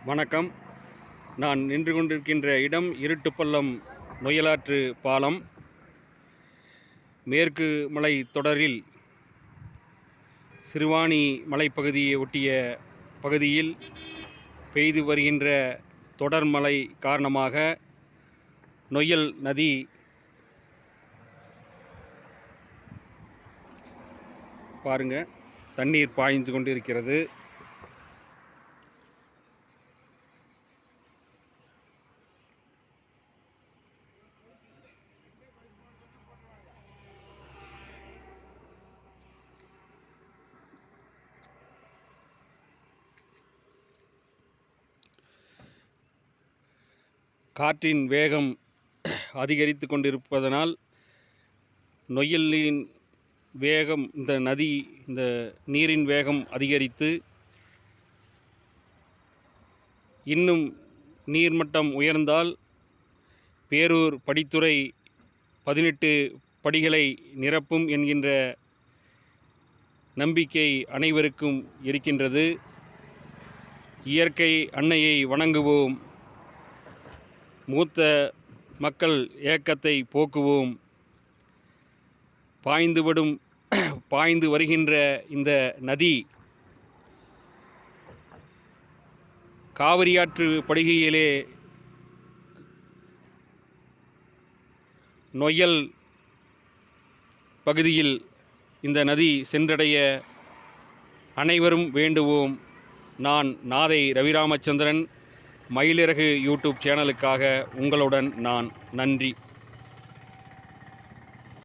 வணக்கம். நான் நின்று கொண்டிருக்கின்ற இடம் இருட்டுப்பள்ளம் நொய்யலாற்று பாலம். மேற்கு மலை தொடரில் சிறுவாணி மலைப்பகுதியை ஒட்டிய பகுதியில் பெய்து வருகின்ற தொடர்மழை காரணமாக நொய்யல் நதி பாருங்க தண்ணீர் பாய்ந்து கொண்டிருக்கிறது. காற்றின் வேகம் அதிகரித்து கொண்டிருப்பதனால் நொய்யலின் வேகம் இந்த நீரின் வேகம் அதிகரித்து இன்னும் நீர்மட்டம் உயர்ந்தால் பேரூர் படித்துறை 18 படிகளை நிரப்பும் என்கின்ற நம்பிக்கை அனைவருக்கும் இருக்கின்றது. இயற்கை அன்னையை வணங்குவோம். மூத்த மக்கள் ஏக்கத்தை போக்குவோம். பாய்ந்து வருகின்ற இந்த நதி காவிரியாற்று படுகையிலே நொய்யல் பகுதியில் இந்த நதி சென்றடைய அனைவரும் வேண்டுவோம். நான் நாதை ரவிராமச்சந்திரன், மயிலிறகு யூடியூப் சேனலுக்காக உங்களுடன் நான். நன்றி.